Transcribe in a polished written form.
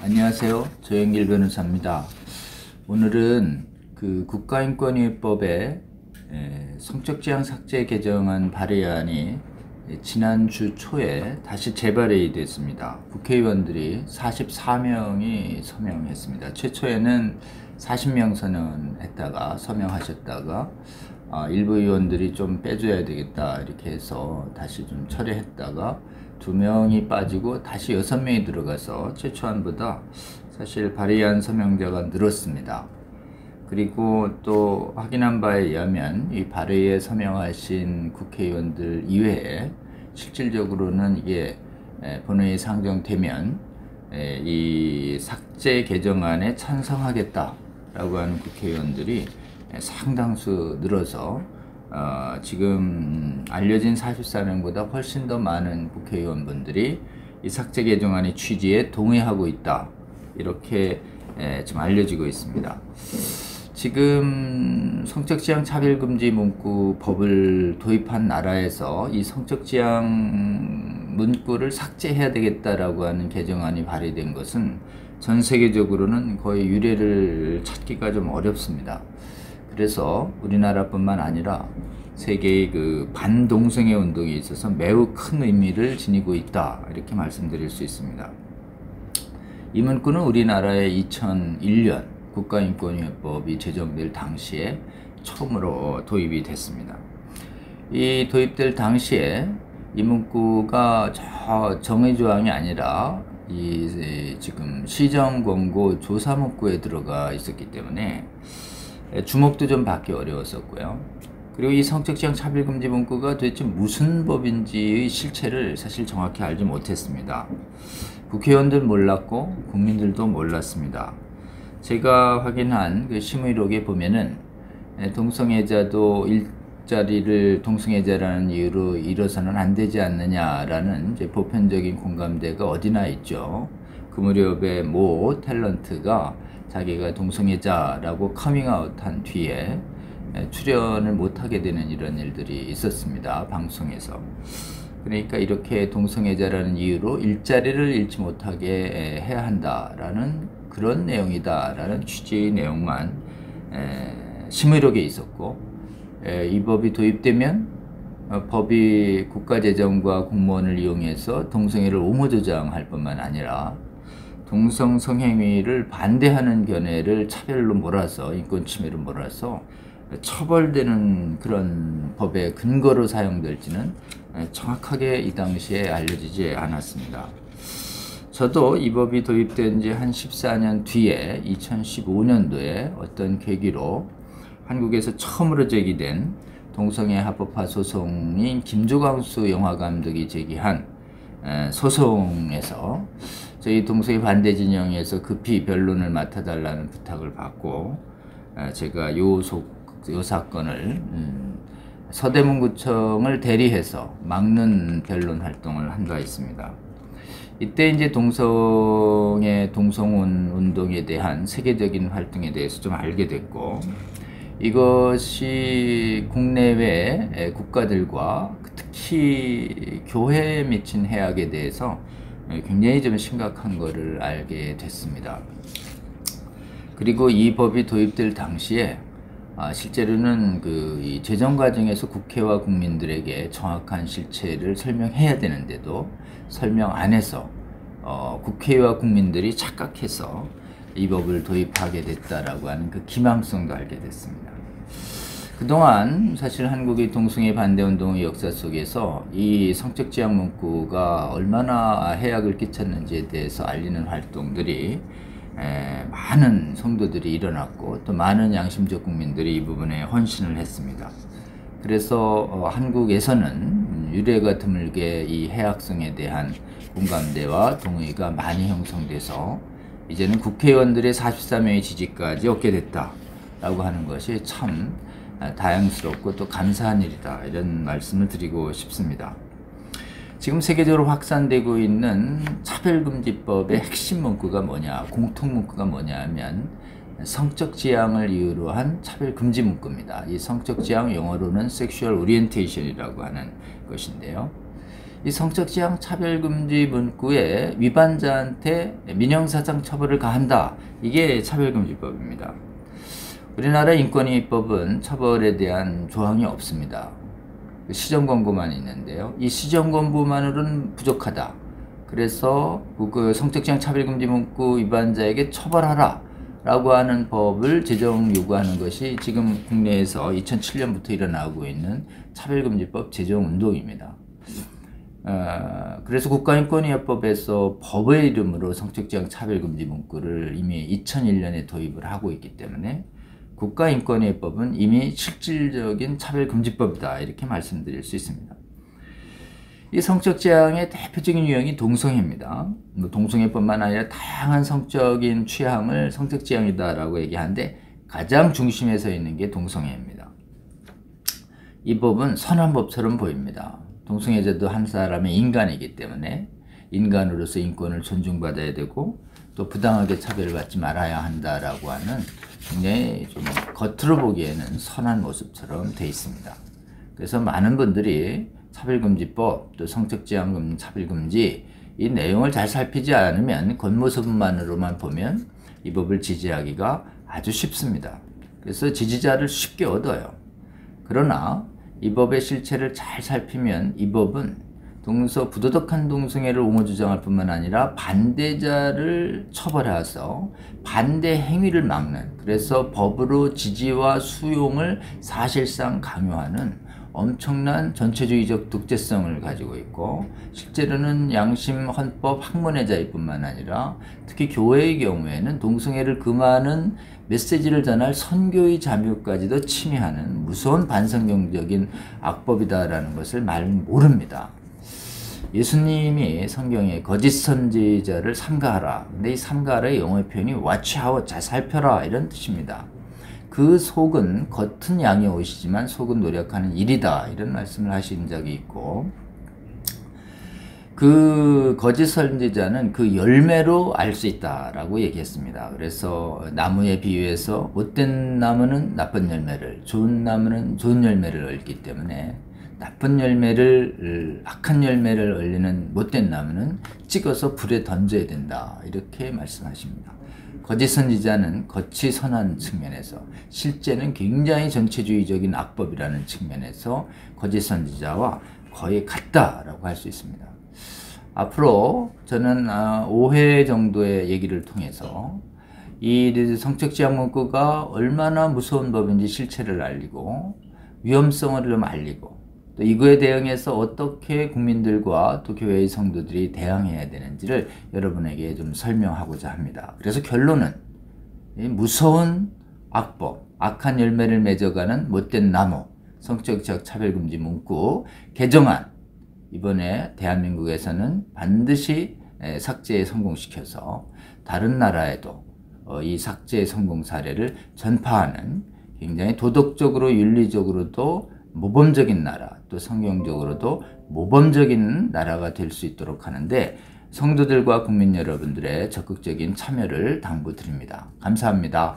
안녕하세요. 조영길 변호사입니다. 오늘은 그 국가인권위법에 성적지향 삭제 개정안 발의안이 지난주 초에 다시 재발의 됐습니다. 국회의원들이 44명이 서명했습니다. 최초에는 40명 서명하셨다가 일부 의원들이 좀 빼줘야 되겠다 이렇게 해서 다시 좀 철회했다가 2명이 빠지고 다시 6명이 들어가서 최초안보다 사실 발의안 서명자가 늘었습니다. 그리고 또 확인한 바에 의하면 이 발의에 서명하신 국회의원들 이외에 실질적으로는 이게 본회의에 상정되면 이 삭제 개정안에 찬성하겠다라고 하는 국회의원들이 상당수 늘어서 지금 알려진 44명보다 훨씬 더 많은 국회의원분들이 이 삭제 개정안의 취지에 동의하고 있다. 이렇게 지금 알려지고 있습니다. 지금 성적지향 차별금지 문구 법을 도입한 나라에서 이 성적지향 문구를 삭제해야 되겠다라고 하는 개정안이 발의된 것은 전 세계적으로는 거의 유례를 찾기가 좀 어렵습니다. 그래서 우리나라뿐만 아니라 세계의 그 반동성애 운동에 있어서 매우 큰 의미를 지니고 있다 이렇게 말씀드릴 수 있습니다. 이 문구는 우리나라의 2001년 국가인권위법이 제정될 당시에 처음으로 도입이 됐습니다. 이 도입될 당시에 이 문구가 정의조항이 아니라 지금 시정권고 조사 문구에 들어가 있었기 때문에 주목도 좀 받기 어려웠었고요. 그리고 이 성적지향 차별금지 문구가 도대체 무슨 법인지의 실체를 사실 정확히 알지 못했습니다. 국회의원들 몰랐고 국민들도 몰랐습니다. 제가 확인한 그 심의록에 보면은 동성애자도 일자리를 동성애자라는 이유로 잃어서는 안 되지 않느냐라는 이제 보편적인 공감대가 어디나 있죠. 그 무렵에 모 탤런트가 자기가 동성애자라고 커밍아웃한 뒤에 출연을 못하게 되는 이런 일들이 있었습니다. 방송에서. 그러니까 이렇게 동성애자라는 이유로 일자리를 잃지 못하게 해야 한다라는 그런 내용이다라는 취지의 내용만 심의록에 있었고, 이 법이 도입되면 법이 국가재정과 공무원을 이용해서 동성애를 옹호조장할 뿐만 아니라 동성 성행위를 반대하는 견해를 차별로 몰아서 인권침해로 몰아서 처벌되는 그런 법의 근거로 사용될지는 정확하게 이 당시에 알려지지 않았습니다. 저도 이 법이 도입된 지 한 14년 뒤에 2015년도에 어떤 계기로 한국에서 처음으로 제기된 동성애 합법화 소송인 김조광수 영화감독이 제기한 소송에서 저희 동성애 반대 진영에서 급히 변론을 맡아달라는 부탁을 받고 제가 요 사건을 서대문구청을 대리해서 막는 변론 활동을 한 바 있습니다. 이때 이제 동성애 동성혼 운동에 대한 세계적인 활동에 대해서 좀 알게 됐고, 이것이 국내외 국가들과 특히 교회에 미친 해악에 대해서 굉장히 좀 심각한 것을 알게 됐습니다. 그리고 이 법이 도입될 당시에 실제로는 이 제정 과정에서 국회와 국민들에게 정확한 실체를 설명해야 되는데도 설명 안 해서 국회와 국민들이 착각해서 이 법을 도입하게 됐다라고 하는 그 기망성도 알게 됐습니다. 그동안 사실 한국의 동성애 반대운동의 역사 속에서 이 성적지향 문구가 얼마나 해악을 끼쳤는지에 대해서 알리는 활동들이 많은 성도들이 일어났고 또 많은 양심적 국민들이 이 부분에 헌신을 했습니다. 그래서 한국에서는 유례가 드물게 이 해악성에 대한 공감대와 동의가 많이 형성돼서 이제는 국회의원들의 44명의 지지까지 얻게 됐다라고 하는 것이 참 다행스럽고 또 감사한 일이다, 이런 말씀을 드리고 싶습니다. 지금 세계적으로 확산되고 있는 차별금지법의 핵심 문구가 뭐냐, 공통 문구가 뭐냐 하면 성적 지향을 이유로 한 차별금지 문구입니다. 이 성적 지향 영어로는 sexual orientation이라고 하는 것인데요. 이 성적지향 차별금지 문구에 위반자한테 민형사상 처벌을 가한다. 이게 차별금지법입니다. 우리나라 인권위법은 처벌에 대한 조항이 없습니다. 시정권고만 있는데요. 이 시정권고만으로는 부족하다. 그래서 그 성적지향 차별금지 문구 위반자에게 처벌하라 라고 하는 법을 제정 요구하는 것이 지금 국내에서 2007년부터 일어나고 있는 차별금지법 제정 운동입니다. 그래서 국가인권위법에서 법의 이름으로 성적지향 차별금지 문구를 이미 2001년에 도입을 하고 있기 때문에 국가인권위법은 이미 실질적인 차별금지법이다 이렇게 말씀드릴 수 있습니다. 이 성적지향의 대표적인 유형이 동성애입니다. 동성애뿐만 아니라 다양한 성적인 취향을 성적지향이다 라고 얘기하는데 가장 중심에 서 있는 게 동성애입니다. 이 법은 선한 법처럼 보입니다. 동성애자도 한 사람의 인간이기 때문에 인간으로서 인권을 존중받아야 되고 또 부당하게 차별받지 말아야 한다라고 하는 굉장히 좀 겉으로 보기에는 선한 모습처럼 되어 있습니다. 그래서 많은 분들이 차별금지법, 또 성적지향 차별금지 이 내용을 잘 살피지 않으면 겉모습만으로만 보면 이 법을 지지하기가 아주 쉽습니다. 그래서 지지자를 쉽게 얻어요. 그러나 이 법의 실체를 잘 살피면 이 법은 부도덕한 동성애를 옹호주장할 뿐만 아니라 반대자를 처벌해서 반대 행위를 막는, 그래서 법으로 지지와 수용을 사실상 강요하는 엄청난 전체주의적 독재성을 가지고 있고, 실제로는 양심 헌법 학문회자일 뿐만 아니라 특히 교회의 경우에는 동성애를 금하는 메시지를 전할 선교의 자유까지도 침해하는 무서운 반성경적인 악법이다라는 것을 모릅니다. 예수님이 성경에 거짓 선지자를 삼가하라. 근데 이 삼가하라의 영어 표현이 watch out, 잘 살펴라 이런 뜻입니다. 그 속은 겉은 양의 옷이지만 속은 노력하는 일이다 이런 말씀을 하신 적이 있고, 그 거짓 선지자는 그 열매로 알 수 있다라고 얘기했습니다. 그래서 나무에 비유해서 못된 나무는 나쁜 열매를, 좋은 나무는 좋은 열매를 얻기 때문에 나쁜 열매를, 악한 열매를 얻는 못된 나무는 찍어서 불에 던져야 된다 이렇게 말씀하십니다. 거짓 선지자는 겉이 선한 측면에서 실제는 굉장히 전체주의적인 악법이라는 측면에서 거짓 선지자와 거의 같다라고 할 수 있습니다. 앞으로 저는 5회 정도의 얘기를 통해서 이 성적지향 문구가 얼마나 무서운 법인지 실체를 알리고 위험성을 좀 알리고 또 이거에 대응해서 어떻게 국민들과 또 교회의 성도들이 대응해야 되는지를 여러분에게 좀 설명하고자 합니다. 그래서 결론은 이 무서운 악법, 악한 열매를 맺어가는 못된 나무, 성적 차별금지 문구 개정안, 이번에 대한민국에서는 반드시 삭제에 성공시켜서 다른 나라에도 이 삭제 성공 사례를 전파하는 굉장히 도덕적으로 윤리적으로도 모범적인 나라, 또 성경적으로도 모범적인 나라가 될 수 있도록 하는데 성도들과 국민 여러분들의 적극적인 참여를 당부드립니다. 감사합니다.